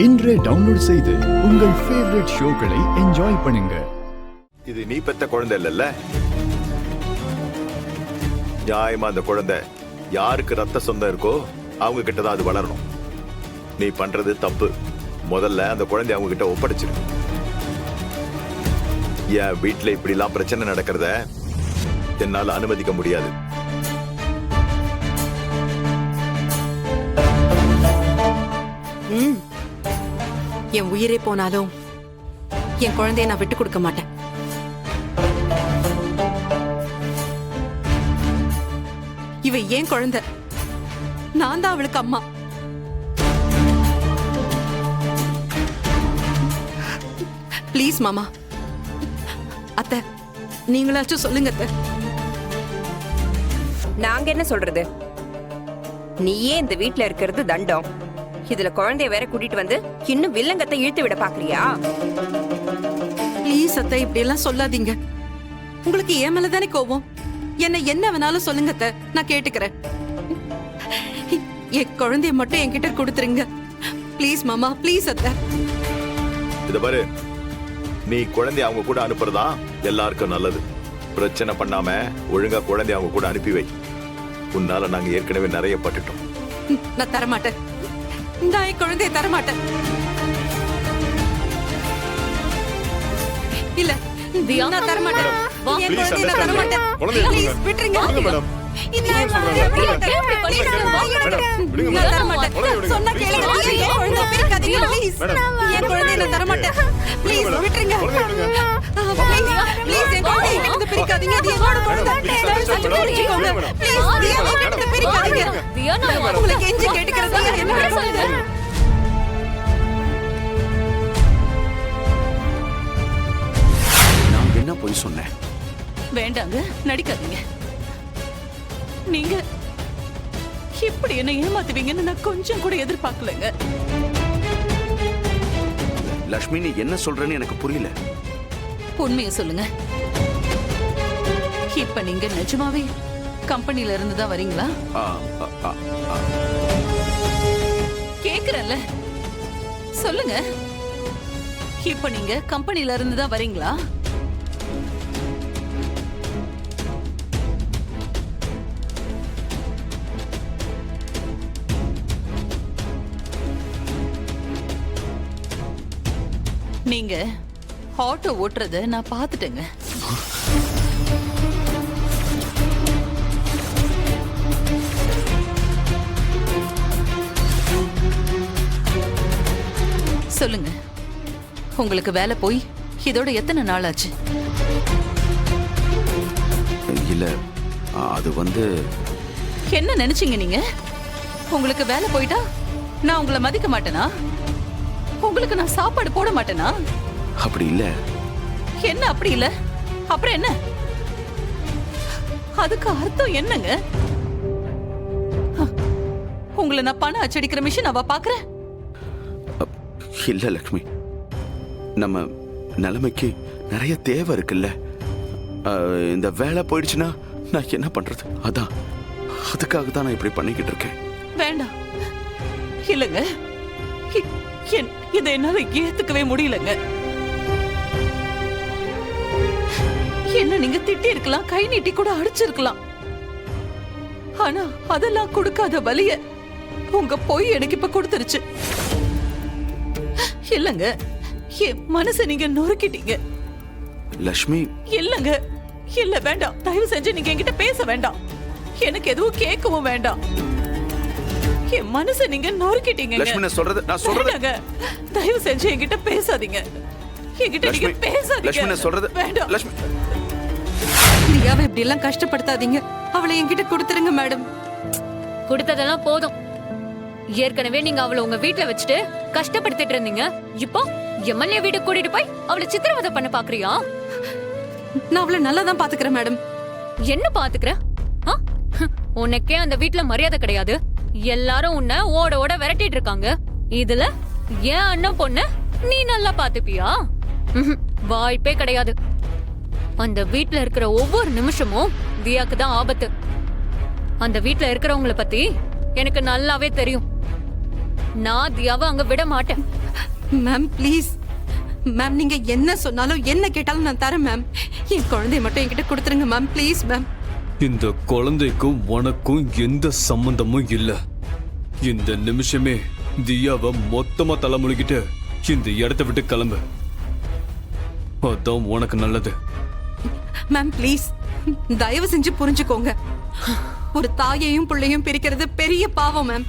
இன்றே டவுன்லோட் செய்து உங்கள் ஃபேவரட் ஷோக்களை என்ஜாய் பண்ணுங்க. இது நீ பெத்த குழந்தை இல்லல்ல? நியாயமா அந்த குழந்தை யாருக்கு ரத்த சொந்தம் இருக்கோ அவங்க கிட்ட தான் அது வளரணும். நீ பண்றது தப்பு. முதல்ல அந்த குழந்தை அவங்க கிட்ட ஒப்படைச்சிரு. என் வீட்டுல இப்படி எல்லாம் பிரச்சனை நடக்கிறத என்னால அனுமதிக்க முடியாது. என் உயிரே போனாலும் என் குழந்தைய நான் விட்டு கொடுக்க மாட்டேன். இவ ஏன் குழந்தை, நான் தான் அவளுக்கு அம்மா. ப்ளீஸ் மாமா, அத்தை நீங்களாச்சும் சொல்லுங்க அத்தை. நாங்க என்ன சொல்றது? நீயே இந்த வீட்ல இருக்கிறது தண்டம். இதுல குழந்தைய வேற கூட்டிட்டு வந்து இன்னும் வில்லங்கத்தை இழுத்து விட பாக்குறியா? ப்ளீஸ் அத்தை, இப்படி எல்லாம் சொல்லாதீங்க. உங்களுக்கு ஏன் மேலதானே கோபம். என்ன வேணாலும் சொல்லுங்க அத்தை, நான் கேட்டுக்கிறேன். என் குழந்தைய மட்டும் என்கிட்ட கொடுத்துருங்க ப்ளீஸ் மாமா, ப்ளீஸ் அத்தை. இத பாரு, நீ குழந்தைய அவங்க கூட அனுப்புறதா எல்லாருக்கும் நல்லது. பிரச்சனை பண்ணாம ஒழுங்கா குழந்தைய அவங்க கூட அனுப்பி வை. உன்னால நாங்க ஏற்கனவே நிறைய பட்டுட்டோம். நான் தரமாட்டேன். நான் என் குழந்தைய தரமாட்டேன். இல்ல, நான் தரமாட்டேன். என் குழந்தைய நான் தரமாட்டேன். ப்ளீஸ் விட்டுருங்க. நான் தரமாட்டேன். சொன்னா கேளுங்க. என் குழந்தைய பிரிக்காதீங்க ப்ளீஸ். என் குழந்தைய நான் தரமாட்டேன். ப்ளீஸ் விட்டுருங்க. ப்ளீஸ் என் குழந்தைய என்கிட்ட பிரிக்காதீங்க. அது என்னோட குழந்தை. புரிஞ்சுக்கோங்க ப்ளீஸ். என்கிட்ட பிரிக்காதீங்க. உங்களுக்கு கெஞ்சி கேட்டுக்கிறது என்னோட குழந்தை. நான் என்ன போய் சொன்னேன்? வேண்டாங்க, நடிக்காதீங்க. நீங்க இப்படி என்ன ஏமாத்துவீங்கன்னு நான் கொஞ்சம் கூட எதிர்பார்க்கலங்க. லட்சுமி, நீ என்ன சொல்றேன்னு எனக்கு புரியல. உண்மையை சொல்லுங்க. இப்ப நீங்க நிஜமாவே கம்பெனில இருந்து தான் வரீங்களா? கேக்குறேன்ல, சொல்லுங்க. இப்ப நீங்க கம்பெனில இருந்து தான் வரீங்களா? நீங்க ஆட்டோ ஓட்டுறத நான் பார்த்துட்டேங்க. சொல்லுங்க, உங்களுக்கு வேலை போய் இதோட எத்தனை நாள் ஆச்சு? இல்ல, அது வந்து என்ன நினைச்சீங்க நீங்க? உங்களுக்கு வேலை போயிட்டா நான் உங்களை மதிக்க மாட்டேனா? உங்களுக்கு நான் சாப்பாடு போட மாட்டேனா? அப்படி இல்ல. என்ன அப்படி இல்ல? அப்புறம் என்ன? அதுக்கு அர்த்தம் என்னங்க? உங்களை நான் பணம் அச்சடிக்கிற மிஷின் அவ பாக்குறேன். இல்ல லட்சுமி, நம்ம நிலைமைக்கு நிறைய தேவை இருக்குல்ல. இந்த வேலை போயிடுச்சுன்னா நான் என்ன பண்றது? அதான் அதுக்காக தான் நான் இப்படி பண்ணிக்கிட்டு இருக்கேன். வேண்டாம். இல்லங்க, இதை என்னால ஏத்துக்கவே முடியலங்க. என்ன நீங்க திட்டி இருக்கலாம், கை நீட்டி கூட அடிச்சிருக்கலாம். ஆனா அதெல்லாம் கொடுக்காத வலிய உங்க பொய் எனக்கு இப்ப கொடுத்துருச்சு. இல்லங்க, என் மனசை நீங்க நொறுக்கிட்டீங்க. லட்சுமி, இல்லங்க, இல்ல வேண்டாம். தயவு செஞ்சு நீங்க என்கிட்ட பேச வேண்டாம். எனக்கு எதுவும் கேட்கவும் வேண்டாம். என் மனசை நீங்க நொறுக்கிட்டீங்க. லட்சுமி, நான் சொல்றது தயவு செஞ்சு என்கிட்ட பேசாதீங்க. என்கிட்ட நீங்க பேசாதீங்க. லட்சுமி, நான் சொல்றது வேண்டாம். லட்சுமி, தியாவை இப்படி எல்லாம் கஷ்டப்படுத்தாதீங்க. அவளை என்கிட்ட கொடுத்துருங்க மேடம். கொடுத்ததெல்லாம் போதும். ஏற்கனவே நீங்க அவளை உங்க வீட்டுல வச்சுட்டு கஷ்டப்படுத்திட்டு இருந்தீங்க. இப்போ எம்எல்ஏ வீடு கூட்டிட்டு போய் அவளை சித்திரவதை பண்ண பாக்குறியா? நான் அவளை நல்லா தான் பாத்துக்கிறேன் மேடம். என்ன பாத்துக்கிற? உனக்கே அந்த வீட்டுல மரியாதை கிடையாது. எல்லாரும் உன்னை ஓட ஓட விரட்டிட்டு இருக்காங்க. இதுல ஏன் அண்ணன் பொண்ணு நீ நல்லா பாத்துப்பியா? வாய்ப்பே கிடையாது. அந்த வீட்டுல இருக்கிற ஒவ்வொரு நிமிஷமும் தியாக்கு தான் ஆபத்து. அந்த வீட்டுல இருக்கிறவங்கள பத்தி எனக்கு நல்லாவே தெரியும். நான் தியாவை அங்க விட மாட்டேன். மேம் ப்ளீஸ் மேம், நீங்க என்ன சொன்னாலும் என்ன கேட்டாலும் நான் தரேன் மேம். என் குழந்தைய மட்டும் என்கிட்ட கொடுத்துருங்க மேம், ப்ளீஸ் மேம். இந்த குழந்தைக்கும் உனக்கும் எந்த சம்பந்தமும் இல்ல. இந்த நிமிஷமே தியாவை மொத்தமா தலைமுழுகிட்டு இந்த இடத்தை விட்டு கிளம்பு. அதான் உனக்கு நல்லது. மேம் ப்ளீஸ், தயவு செஞ்சு புரிஞ்சுக்கோங்க. ஒரு தாயையும் பிள்ளையும் பிரிக்கிறது பெரிய பாவம் மேம்.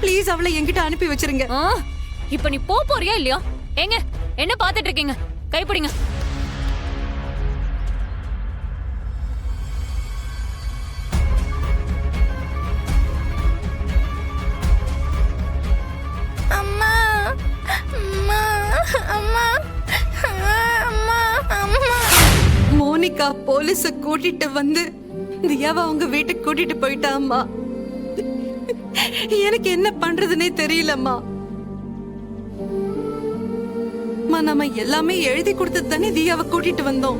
ப்ளீஸ் அவளை என்கிட்ட அனுப்பி வச்சிருங்க. இப்ப நீ போறியா இல்லையா? ஏங்க என்ன பாத்துட்டு இருக்கீங்க? கைப்பிடிங்க. அம்மா அம்மா அம்மா அம்மா அம்மா. மோனிகா போலீஸ கூட்டிட்டு வந்து தியாவை அவங்க வீட்டுக்கு கூட்டிட்டு போயிட்டா அம்மா. எனக்கு என்ன பண்றதுன்னே தெரியலம்மா. நம்ம எல்லாமே எழுதி கொடுத்து தானே தியாவை கூட்டிட்டு வந்தோம்.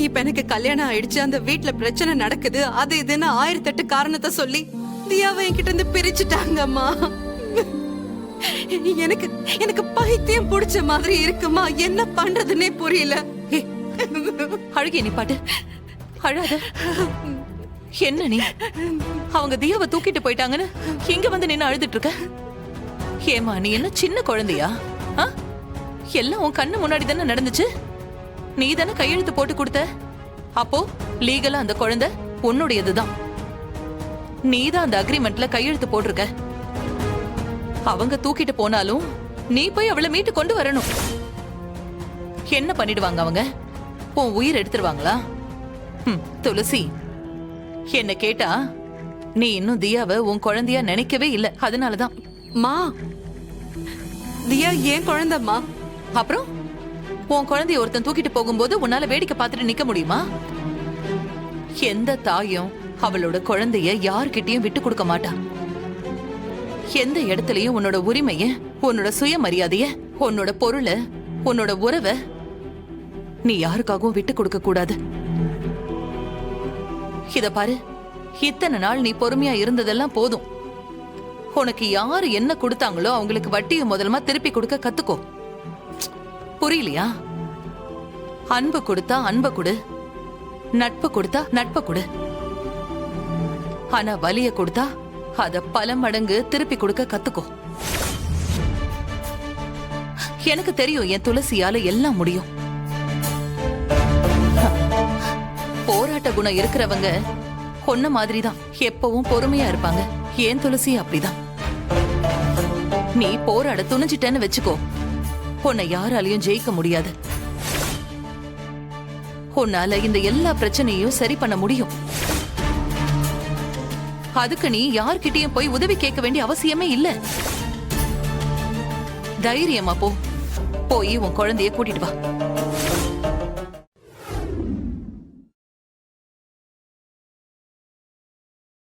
இப்ப எனக்கு கல்யாணம் ஆயிடுச்சு, அந்த வீட்டுல பிரச்சனை நடக்குது, அது இதுன்னு 1008 காரணத்தை சொல்லி தியாவை என்கிட்ட இருந்து பிரிச்சுட்டாங்க அம்மா. எனக்கு எனக்கு பைத்தியம் பிடிச்ச மாதிரி இருக்குமா. என்ன பண்றதுன்னே புரியல. அழுகிய நீ பாட்டு அழாத. என்ன நீ அவங்க தியாவை தூக்கிட்டு போயிட்டாங்கன்னு இங்க வந்து நின்னு அழுதுட்டு இருக்க? ஏமா நீ என்ன சின்ன குழந்தையா? எல்லாம் உன் கண்ணு முன்னாடி தானே நடந்துச்சு. நீ தானே கையெழுத்து போட்டு கொடுத்த. அப்போ லீகலா அந்த குழந்தை உன்னுடையதுதான். நீ தான் அந்த அக்ரிமெண்ட்ல கையெழுத்து போட்டிருக்க. அவங்க தூக்கிட்டு போனாலும் நீ போய் அவளை மீட்டு கொண்டு வரணும். என்ன பண்ணிடுவாங்க அவங்க? உன் உயிர் எடுத்துருவாங்களா? துளசி, என்ன கேட்டா நீ இன்னும் தியாவை உன் குழந்தையா நினைக்கவே இல்லை. அதனாலதான். மா, தியா ஏன் குழந்தைம்மா. அப்புறம் உன் குழந்தைய ஒருத்தன் தூக்கிட்டு போகும்போது உன்னால வேடிக்கை பார்த்துட்டு நிக்க முடியுமா? எந்த தாயும் அவளோட குழந்தைய யார்கிட்டயும் விட்டு கொடுக்க மாட்டா. எந்த இடத்துலயும் உன்னோட உரிமைய, உன்னோட சுயமரியாதைய, உன்னோட பொருளை, உன்னோட உறவை நீ யாருக்காகவும் விட்டு கொடுக்க கூடாது. இத பாரு, இத்தனை நாள் நீ பொறுமையா இருந்ததெல்லாம் போதும். உனக்கு யாரு என்ன கொடுத்தாங்களோ அவங்களுக்கு வட்டியை முதல்ல திருப்பி கொடுக்க கத்துக்கோ. புரியலையா? அன்பு கொடுத்தா அன்பை கொடு, நட்பு கொடுத்தா நட்பை கொடு. ஆனா வலிய கொடுத்தா அத பல மடங்கு திருப்பி கொடுக்க கத்துக்கோ. எனக்கு தெரியும் என் துளசியால எல்லாம் முடியும். போராட்ட குணம் இருக்கிறவங்க ஒன்ன மாதிரிதான் எப்பவும் பொறுமையா இருப்பாங்க. ஏன் துளசி அப்படிதான். நீ போராட துணிஞ்சிட்டேன்னு வச்சுக்கோ, உன்னை யாராலையும் ஜெயிக்க முடியாது. உன்னால இந்த எல்லா பிரச்சனையும் சரி பண்ண முடியும். அதுக்கு நீ யார்கிட்டயும் போய் உதவி கேட்க வேண்டிய அவசியமே இல்ல. தைரியமா போ, போய் உன் குழந்தைய கூட்டிட்டு வா.